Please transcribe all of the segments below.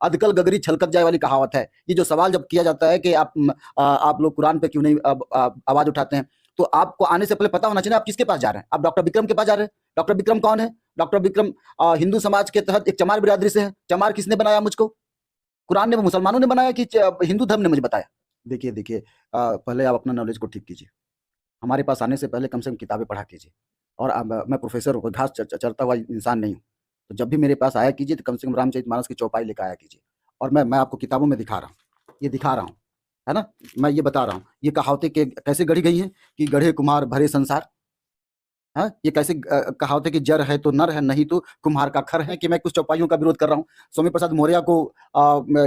अधकल गगरी छलकत जाए वाली कहावत है। ये जो सवाल जब किया जाता है कि आप लोग कुरान पे क्यों नहीं आवाज उठाते हैं, तो आपको आने से पहले पता होना चाहिए आप किसके पास जा रहे हैं। आप डॉक्टर विक्रम के पास जा रहे हैं। डॉक्टर विक्रम कौन है? डॉक्टर विक्रम हिंदू समाज के तहत एक चमार बिरादरी से है। चमार किसने बनाया मुझको? कुरान ने, मुसलमानों ने बनाया कि हिंदू धर्म ने मुझे बताया? देखिए पहले आप अपना नॉलेज को ठीक कीजिए। हमारे पास आने से पहले कम से कम किताबें पढ़ा कीजिए। और मैं प्रोफेसर हूँ, कोई घास चरता हुआ इंसान नहीं हूँ। तो जब भी मेरे पास आया कीजिए तो कम से कम रामचरितमानस की चौपाई लेकर आया कीजिए। और मैं आपको किताबों में दिखा रहा हूँ, ये दिखा रहा हूँ, है ना। मैं ये बता रहा हूँ ये कहावतें कैसे गढ़ी गई हैं कि गढ़े कुम्हार भरे संसार। हाँ, ये कैसे कहावत है कि जर है तो नर है, नहीं तो कुम्हार का खर है। कि मैं कुछ चौपाइयों का विरोध कर रहा हूँ। स्वामी प्रसाद मौर्य को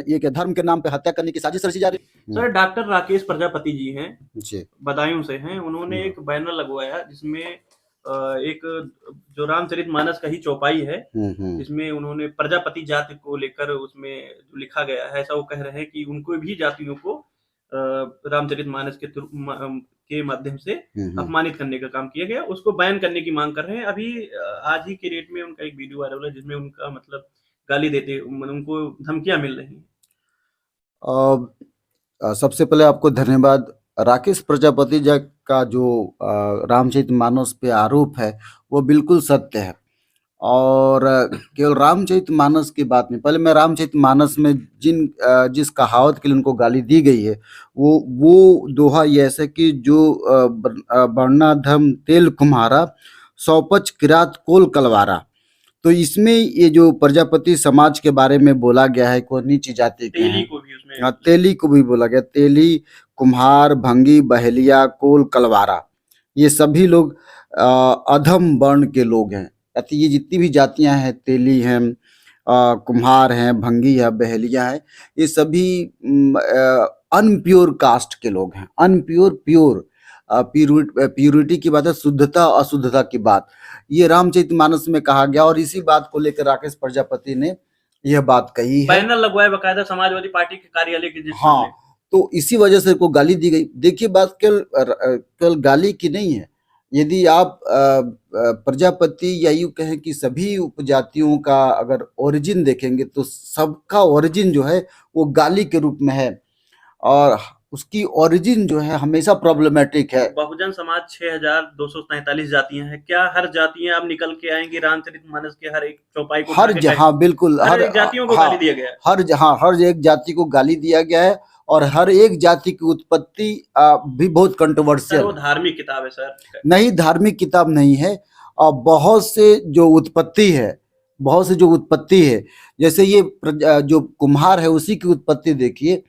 ये धर्म के नाम पे हत्या करने की साजिश रची जा रही है। सर, डॉक्टर राकेश प्रजापति जी हैं जी, बदायूं से हैं। उन्होंने एक बैनर लगवाया जिसमें एक जो रामचरितमानस का ही चौपाई है, जिसमें उन्होंने प्रजापति जाति को लेकर उसमें जो लिखा गया है, ऐसा वो कह रहे हैं कि उनको भी जातियों को रामचरितमानस के माध्यम से अपमानित करने का काम किया गया। उसको बैन करने की मांग कर रहे हैं। अभी आज ही के डेट में उनका एक वीडियो वायरल है जिसमें उनका मतलब गाली देते, उनको धमकियां मिल रही हैं। सबसे पहले आपको धन्यवाद। राकेश प्रजापति जी का जो रामचरितमानस पे आरोप है वो बिल्कुल सत्य है। और केवल रामचरितमानस की बात नहीं, पहले मैं रामचरितमानस में जिस कहावत के लिए उनको गाली दी गई है वो दोहा ये ऐसे कि जो वर्णा धर्म तेल कुम्हारा, सौपच किरात कोल कलवारा। तो इसमें ये जो प्रजापति समाज के बारे में बोला गया है को नीची जाति के हैं, तेली को भी बोला गया। तेली, कुम्हार, भंगी, बहेलिया, कोल, कलवारा, ये सभी लोग अधम वर्ण के लोग हैं। ये जितनी भी जातियां हैं, तेली हैं, कुम्हार हैं, भंगी है, बहेलिया है, ये सभी अनप्योर कास्ट के लोग हैं। अनप्योर, प्योर, प्यूरिटी की बात है, शुद्धता अशुद्धता की बात, ये रामचरितमानस में कहा गया। और इसी बात को लेकर राकेश प्रजापति ने यह बात कही है। बैनर लगवाया बकायदा समाजवादी पार्टी के कार्यालय के। हाँ, तो इसी वजह से को गाली दी गई। देखिए बात केवल गाली की नहीं है। यदि आप प्रजापति या यूं कहें कि सभी उपजातियों का अगर ओरिजिन देखेंगे तो सबका ओरिजिन जो है वो गाली के रूप में है। और उसकी ओरिजिन जो है हमेशा प्रॉब्लमेटिक है। बहुजन समाज 6243 जातियां हैं। क्या हर जातियां अब निकल के आएंगी रामचरितमानस के हर एक चौपाई को? हर जहाँ बिल्कुल हर जातियों को गाली दिया गया है। हर एक जाति को गाली दिया गया है। और हर एक जाति की उत्पत्ति भी बहुत कंट्रोवर्शियल। वो धार्मिक किताब है सर? नहीं, धार्मिक किताब नहीं है। और बहुत से जो उत्पत्ति है, जैसे ये जो कुम्हार है उसी की उत्पत्ति देखिए।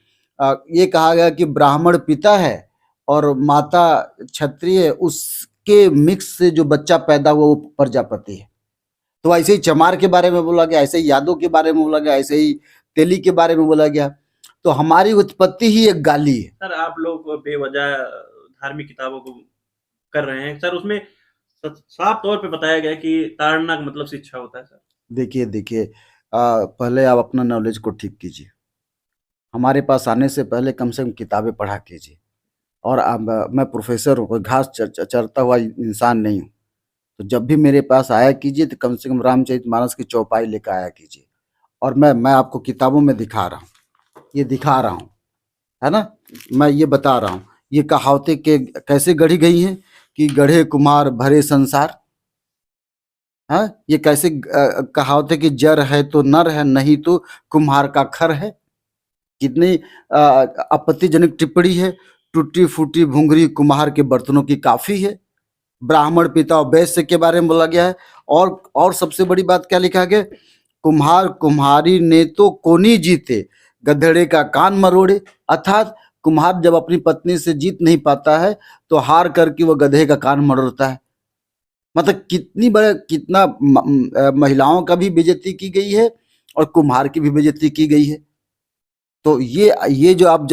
ये कहा गया कि ब्राह्मण पिता है और माता क्षत्रिय है, उसके मिक्स से जो बच्चा पैदा हुआ वो प्रजापति है। तो ऐसे ही चमार के बारे में बोला गया, ऐसे ही यादव के बारे में बोला गया, ऐसे ही तेली के बारे में बोला गया। तो हमारी उत्पत्ति ही एक गाली है। सर, आप लोग बेवजह धार्मिक किताबों को कर रहे हैं सर। उसमें साफ तौर पे बताया गया कि ताड़ना का मतलब शिक्षा होता है सर। देखिए पहले आप अपना नॉलेज को ठीक कीजिए। हमारे पास आने से पहले कम से कम किताबें पढ़ा कीजिए। और मैं प्रोफेसर हूँ, कोई घास चरता हुआ इंसान नहीं हूँ। तो जब भी मेरे पास आया कीजिए तो कम से कम रामचरितमानस की चौपाई लेकर आया कीजिए। और मैं आपको किताबों में दिखा रहा हूँ, ये दिखा रहा हूँ, है ना। मैं ये बता रहा हूँ ये कहावतें कैसे गढ़ी गई हैं कि गढ़े कुम्हार भरे संसार। हाँ, ये कैसे कहावतें कि जर है तो नर है, नहीं तो कुम्हार का खर है। कितनी आपत्तिजनक टिप्पणी है। टूटी फूटी भुंगरी कुम्हार के बर्तनों की काफी है। ब्राह्मण पिता और वैश्य के बारे में बोला गया है। और सबसे बड़ी बात क्या लिखा गया? कुम्हार कुम्हारी ने तो कोनी जीते, गधेड़े का कान मरोड़े। अर्थात कुम्हार जब अपनी पत्नी से जीत नहीं पाता है तो हार करके वो गधे का कान मरोड़ता है। मतलब कितना महिलाओं का भी बेइज्जती की गई है और कुम्हार की भी बेइज्जती की गई है। तो ये जो आप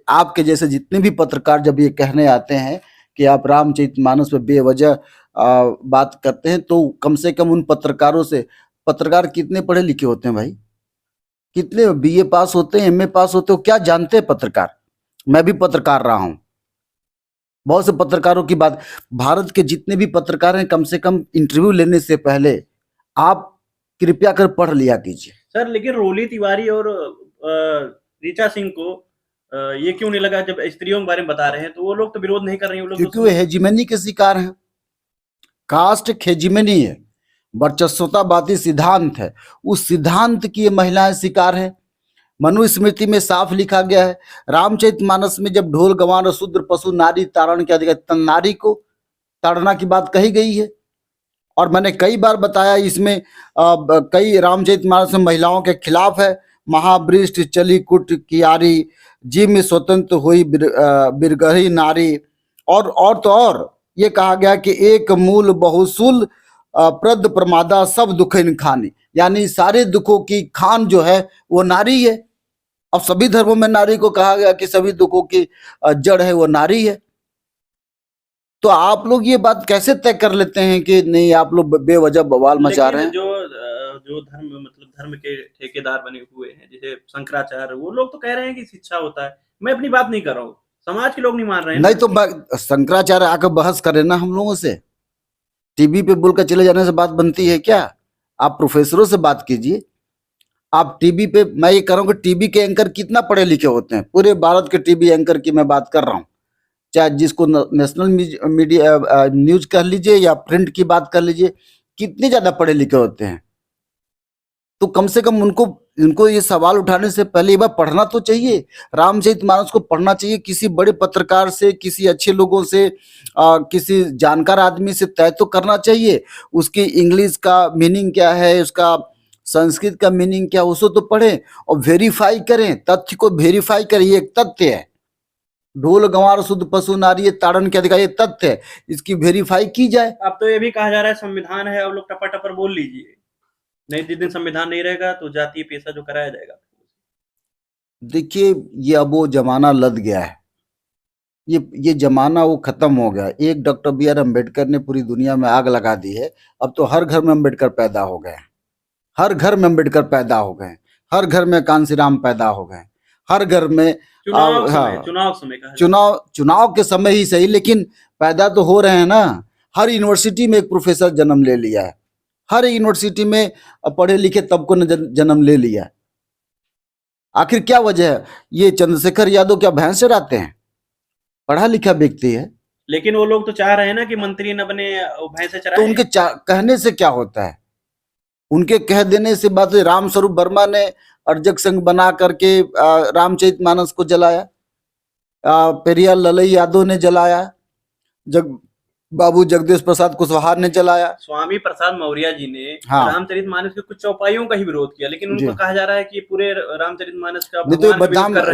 आपके जैसे जितने भी पत्रकार जब ये कहने आते हैं कि आप रामचरितमानस पे बेवजह बात करते हैं, तो कम से कम उन पत्रकारों से, पत्रकार कितने पढ़े लिखे होते हैं भाई? कितने बीए पास होते हैं, एमए पास होते हो, क्या जानते हैं पत्रकार? मैं भी पत्रकार रहा हूं। बहुत से पत्रकारों की बात, भारत के जितने भी पत्रकार हैं कम से कम इंटरव्यू लेने से पहले आप कृपया कर पढ़ लिया कीजिए। सर लेकिन रोली तिवारी और ऋचा सिंह को ये क्यों नहीं लगा, जब स्त्रियों के बारे में बता रहे हैं तो वो लोग तो विरोध नहीं कर रही हैं, वो लोग क्योंकि तो वो हेजिमनी के शिकार हैं। कास्ट हेजिमनी है, वर्चस्वतावादी सिद्धांत है, उस सिद्धांत की ये महिलाएं शिकार है। मनुस्मृति में साफ लिखा गया है, रामचरितमानस में जब ढोल गवान और शूद्र पशु नारी तारण के अधिकार, नारी को ताड़ना की बात कही गई है। और मैंने कई बार बताया इसमें कई रामचरितमानस में महिलाओं के खिलाफ है। महावृष्ट चली कुट कियारी, जी में स्वतंत्र हुई बिरगही नारी। और तो और ये कहा गया कि एक मूल बहुसूल प्रद प्रमादा सब दुखिन खानी, यानी सारे दुखों की खान जो है वो नारी है। अब सभी धर्मों में नारी को कहा गया कि सभी दुखों की जड़ है वो नारी है। तो आप लोग ये बात कैसे तय कर लेते हैं कि नहीं आप लोग बेवजह बवाल मचा रहे हैं? जो धर्म मतलब धर्म के ठेकेदार बने हुए हैं जैसे शंकराचार्य, वो लोग तो कह रहे हैं कि शिक्षा होता है। मैं अपनी बात नहीं कर रहा हूँ, समाज के लोग नहीं मान रहे हैं। नहीं तो शंकराचार्य आकर बहस करे ना हम लोगों से। टीवी पे बोलकर चले जाने से बात बनती है क्या? आप प्रोफेसरों से बात कीजिए। आप टीवी पे, मैं ये कह रहा हूँ कि टीवी के एंकर कितना पढ़े लिखे होते हैं। पूरे भारत के टीवी एंकर की मैं बात कर रहा हूँ, चाहे जिसको नेशनल मीडिया न्यूज कह लीजिए या प्रिंट की बात कर लीजिए, कितने ज्यादा पढ़े लिखे होते हैं। तो कम से कम उनको ये सवाल उठाने से पहले एक बार पढ़ना तो चाहिए। रामचरितमानस को पढ़ना चाहिए, किसी बड़े पत्रकार से, किसी अच्छे लोगों से, किसी जानकार आदमी से तय तो करना चाहिए। उसकी इंग्लिश का मीनिंग क्या है, उसका संस्कृत का मीनिंग क्या है, उसको तो पढ़ें और वेरीफाई करें, तथ्य को वेरीफाई करें। ये एक तथ्य है, ढोल गंवार शुद्ध पशु नारी ताड़न के अधिकार, ये तथ्य है, इसकी वेरीफाई की जाए। अब तो ये भी कहा जा रहा है संविधान है, अब लोग टपर टपर बोल लीजिए, नहीं जिस दिन संविधान नहीं रहेगा तो जातीय पेशा जो कराया जाएगा। देखिए ये अब वो जमाना लद गया है, ये जमाना वो खत्म हो गया। एक डॉक्टर बी आर अम्बेडकर ने पूरी दुनिया में आग लगा दी है। अब तो हर घर में अम्बेडकर पैदा हो गए, हर घर में अम्बेडकर पैदा हो गए, हर घर में कांसीराम पैदा हो गए, हर घर में चुनाव के समय ही सही, लेकिन पैदा तो हो रहे हैं ना। हर यूनिवर्सिटी में एक प्रोफेसर जन्म ले लिया है, हर यूनिवर्सिटी में पढ़े लिखे तबकों ने जन्म ले लिया है। आखिर क्या वजह है? ये चंद्रशेखर यादव क्या भैंस चराते हैं? पढ़ा लिखा व्यक्ति है। लेकिन वो लोग तो चाह रहे हैं ना कि मंत्री न बने, भैंस चराए। तो उनके कहने से क्या होता है? उनके कह देने से बात। रामस्वरूप वर्मा ने अर्जक संघ बना करके रामचरितमानस को जलाया, पेरियार ललई यादव ने जलाया, बाबू जगदीश प्रसाद कुशवाहा ने जलाया, स्वामी प्रसाद मौर्य जी ने रामचरितमानस के कुछ चौपाइयों का ही विरोध किया, लेकिन उनको कहा जा रहा है कि पूरे रामचरितमानस का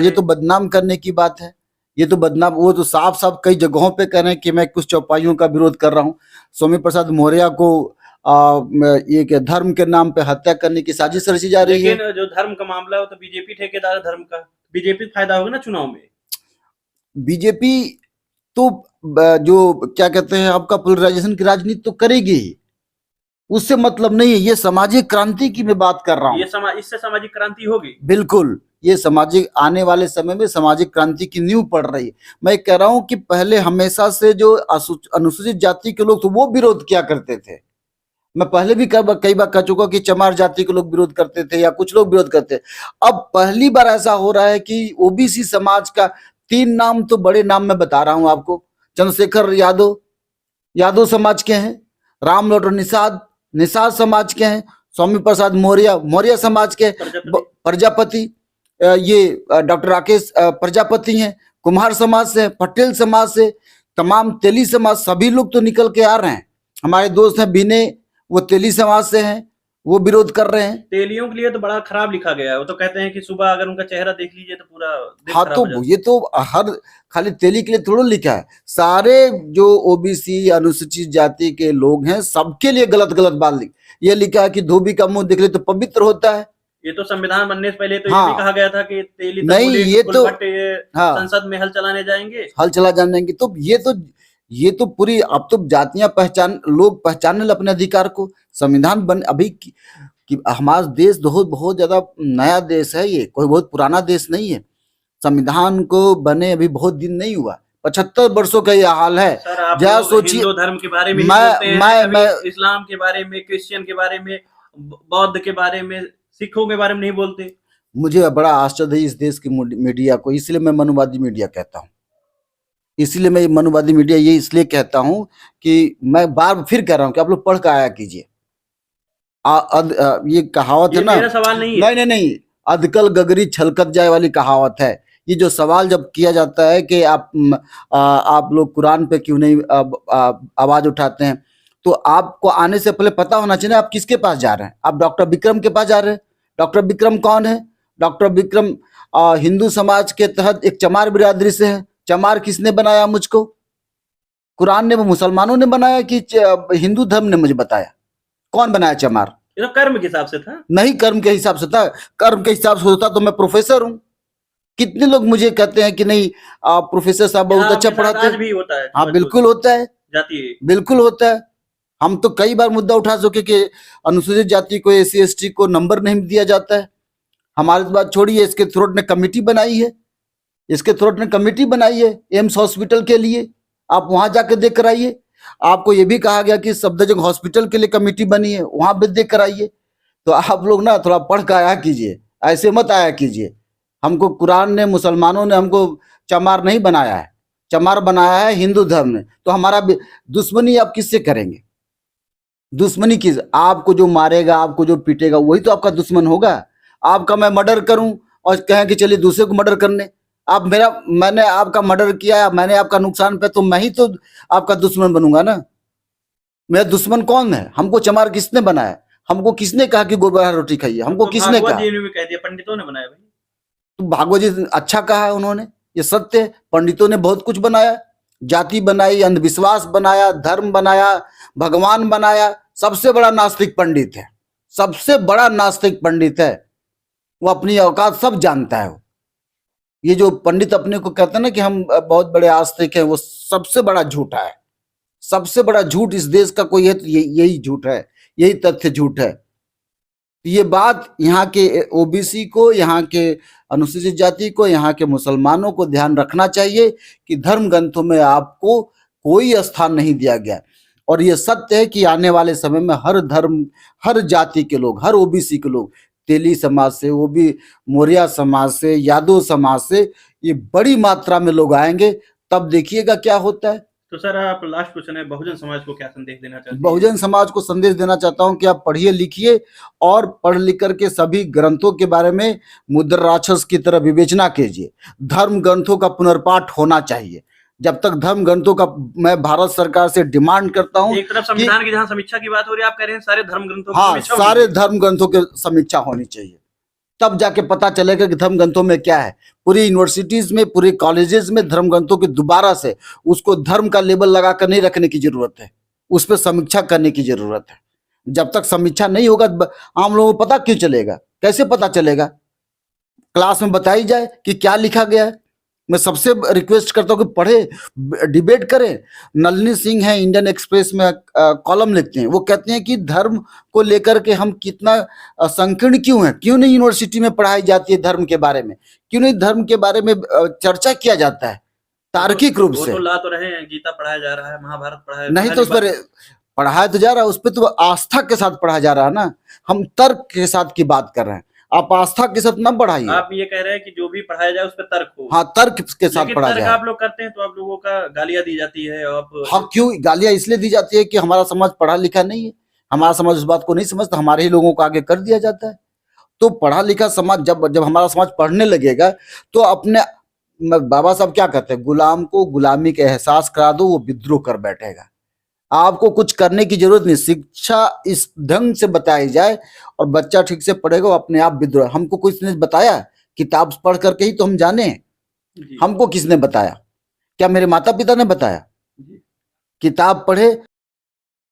ये तो बदनाम करने की बात है। ये तो बदनाम, वो तो साफ साफ कई जगहों पे कह रहे हैं कि मैं कुछ चौपाइयों का विरोध कर रहा हूँ। स्वामी प्रसाद मौर्य को ये धर्म के नाम पे हत्या करने की साजिश रची जा रही है। लेकिन जो धर्म का मामला है तो बीजेपी ठेकेदार धर्म का, बीजेपी फायदा होगा ना चुनाव में। बीजेपी तो जो क्या कहते हैं आपका पोलराइजेशन की राजनीति तो करेगी ही, उससे मतलब नहीं है। ये सामाजिक क्रांति की मैं बात कर रहा हूँ। इससे सामाजिक क्रांति होगी, बिल्कुल। ये सामाजिक आने वाले समय में सामाजिक क्रांति की नींव पड़ रही है। मैं कह रहा हूँ कि पहले हमेशा से जो अनुसूचित जाति के लोग थे वो विरोध किया करते थे। मैं पहले भी कई बार कह चुका कि चमार जाति के लोग विरोध करते थे या कुछ लोग विरोध करते। अब पहली बार ऐसा हो रहा है कि ओबीसी समाज का 3 नाम, तो बड़े नाम मैं बता रहा हूं आपको। चंद्रशेखर यादव समाज के हैं, राम लोटन निषाद समाज के हैं, स्वामी प्रसाद मौर्य समाज के, प्रजापति ये डॉक्टर राकेश प्रजापति हैं, कुम्हार समाज से, पटेल समाज से, तमाम तेली समाज, सभी लोग तो निकल के आ रहे हैं। हमारे दोस्त हैं विनय, वो तेली समाज से हैं, वो विरोध कर रहे हैं। तेलियों के लिए तो बड़ा खराब लिखा गया है। वो तो कहते हैं कि सुबह अगर उनका चेहरा देख लीजिए तो पूरा दिन हाँ, तो ये तो हर खाली तेली के लिए थोड़ा लिखा है। सारे जो ओबीसी अनुसूचित जाति के लोग हैं सबके लिए गलत बात ये लिखा है कि धोबी का मुंह देख ले तो पवित्र होता है। ये तो संविधान बनने से पहले तो ये भी कहा गया था कि तेली नहीं, ये तो संसद में हल चलाने जाएंगे। तो ये तो पूरी अब तो जातियां लोग पहचानने अपने अधिकार को। संविधान बन अभी कि हमारा देश बहुत ज्यादा नया देश है, ये कोई बहुत पुराना देश नहीं है। संविधान को बने अभी बहुत दिन नहीं हुआ, 75 वर्षों का ये हाल है। जरा सोचिए, हिंदू धर्म के बारे में मैं इस्लाम के बारे में, क्रिश्चियन के बारे में, बौद्ध के बारे में सिखों के बारे में नहीं बोलते। मुझे बड़ा आश्चर्य है इस देश की मीडिया को, इसलिए मैं मनुवादी मीडिया कहता हूँ। इसलिए मैं मनुवादी मीडिया ये इसलिए कहता हूँ कि मैं बार फिर कह रहा हूँ कि आप लोग पढ़ कर आया कीजिए। ये कहावत है ना, मेरा सवाल नहीं है। नहीं, अधकल गगरी छलकत जाए वाली कहावत है। ये जो सवाल जब किया जाता है कि आप लोग कुरान पे क्यों नहीं आवाज उठाते हैं, तो आपको आने से पहले पता होना चाहिए आप किसके पास जा रहे हैं। आप डॉक्टर विक्रम के पास जा रहे हैं। डॉक्टर विक्रम कौन है? डॉक्टर विक्रम हिंदू समाज के तहत एक चमार बिरादरी से है। चमार किसने बनाया मुझको? कुरान ने, वो मुसलमानों ने बनाया कि हिंदू धर्म ने मुझे बताया? कौन बनाया चमार? ये तो कर्म के हिसाब से था। नहीं, कर्म के हिसाब से था। कर्म के हिसाब से होता तो मैं प्रोफेसर हूँ। कितने लोग मुझे कहते हैं कि नहीं प्रोफेसर साहब बहुत अच्छा पढ़ाते हैं। आज भी होता है। हाँ बिल्कुल होता है, जाति बिल्कुल होता है। हम तो कई बार मुद्दा उठा चुके कि अनुसूचित जाति को, SC ST को नंबर नहीं दिया जाता है। हमारी बात छोड़िए, इसके थ्रोट ने कमेटी बनाई है, एम्स हॉस्पिटल के लिए। आप वहां जाकर देख कर आइए। आपको ये भी कहा गया कि सफदरजंग हॉस्पिटल के लिए कमेटी बनी है, वहां भी देख कर आइए। तो आप लोग ना थोड़ा पढ़ कर आया कीजिए, ऐसे मत आया कीजिए। हमको कुरान ने, मुसलमानों ने हमको चमार नहीं बनाया है, चमार बनाया है हिंदू धर्म ने। तो हमारा दुश्मनी आप किससे करेंगे? दुश्मनी किस? आपको जो मारेगा, आपको जो पीटेगा, वही तो आपका दुश्मन होगा। आपका मैं मर्डर करूं और कहें कि चलिए दूसरे को मर्डर करने, मैंने आपका मर्डर किया, मैंने आपका नुकसान पे, तो मैं ही तो आपका दुश्मन बनूंगा ना। मेरा दुश्मन कौन है? हमको चमार किसने बनाया? हमको किसने कहा कि गोबर रोटी खाइए? हमको किसने कहा? कह दिया, पंडितों ने बनाया भाई। तो भागवत जी अच्छा कहा है उन्होंने, ये सत्य है। पंडितों ने बहुत कुछ बनाया, जाति बनाई, अंधविश्वास बनाया, धर्म बनाया, भगवान बनाया। सबसे बड़ा नास्तिक पंडित है, सबसे बड़ा नास्तिक पंडित है। वो अपनी औकात सब जानता है। ये जो पंडित अपने को कहते हैं ना कि हम बहुत बड़े आस्तिक हैं, वो सबसे बड़ा झूठा है। सबसे बड़ा झूठ इस देश का कोई है तो यही झूठ है, यही तथ्य झूठ है। ये बात यहाँ के OBC को, यहाँ के अनुसूचित जाति को, यहाँ के मुसलमानों को ध्यान रखना चाहिए कि धर्म ग्रंथों में आपको कोई स्थान नहीं दिया गया। और ये सत्य है कि आने वाले समय में हर धर्म, हर जाति के लोग, हर OBC के लोग, तेली समाज से, वो भी मौर्य समाज से, यादव समाज से, ये बड़ी मात्रा में लोग आएंगे। तब देखिएगा क्या होता है। तो सर, आप लास्ट क्वेश्चन है, बहुजन समाज को क्या संदेश देना चाहते हैं? बहुजन समाज को संदेश देना चाहता हूं कि आप पढ़िए लिखिए और पढ़ लिख करके सभी ग्रंथों के बारे में मुद्रा राक्षस की तरह विवेचना कीजिए। धर्म ग्रंथों का पुनर्पाठ होना चाहिए। जब तक धर्म ग्रंथों का, मैं भारत सरकार से डिमांड करता हूं, एक तरफ संविधान की जहां समीक्षा की बात हो रही है, आप कह रहे हैं सारे धर्म ग्रंथों हाँ, सारे धर्म ग्रंथों की समीक्षा होनी चाहिए। तब जाके पता चलेगा कि धर्म ग्रंथों में क्या है। पूरी यूनिवर्सिटीज में, पूरे कॉलेजेस में धर्म ग्रंथों के दोबारा से उसको धर्म का लेबल लगाकर नहीं रखने की जरूरत है, उस पर समीक्षा करने की जरूरत है। जब तक समीक्षा नहीं होगा, आम लोगों को पता क्यों चलेगा? कैसे पता चलेगा? क्लास में बताई जाए कि क्या लिखा गया है। मैं सबसे रिक्वेस्ट करता हूँ कि पढ़े, डिबेट करें। नलिनी सिंह है, इंडियन एक्सप्रेस में कॉलम लिखते हैं। वो कहते हैं कि धर्म को लेकर के हम कितना संकीर्ण क्यों है, क्यों नहीं यूनिवर्सिटी में पढ़ाई जाती है धर्म के बारे में, क्यों नहीं धर्म के बारे में चर्चा किया जाता है तार्किक रूप से। तो ला तो रहे हैं, गीता पढ़ाया जा रहा है, महाभारत पढ़ाया नहीं, तो उस पर पढ़ाया तो जा रहा है, उस पर तो आस्था के साथ पढ़ाया जा रहा है ना। हम तर्क के साथ की बात कर रहे हैं, आप आस्था के साथ न पढ़ाइए। आप ये कह रहे हैं कि जो भी पढ़ाया जाए उस पर तर्क हो। हाँ, तर्क के साथ पढ़ा जाए। आप लोग करते हैं तो आप लोगों का गालियां दी जाती है। हाँ, क्यों गालियां इसलिए दी जाती है कि हमारा समाज पढ़ा लिखा नहीं है, हमारा समाज उस बात को नहीं समझता, हमारे ही लोगों को आगे कर दिया जाता है। तो पढ़ा लिखा समाज, जब हमारा समाज पढ़ने लगेगा तो अपने, बाबा साहब क्या कहते हैं, गुलाम को गुलामी का एहसास करा दो, वो विद्रोह कर बैठेगा। आपको कुछ करने की जरूरत नहीं, शिक्षा इस ढंग से बताई जाए और बच्चा ठीक से पढ़ेगा, वो अपने आप विद्रोह। हमको किसने बताया? किताब पढ़ करके ही तो हम जाने। हमको किसने बताया? क्या मेरे माता पिता ने बताया? किताब पढ़े,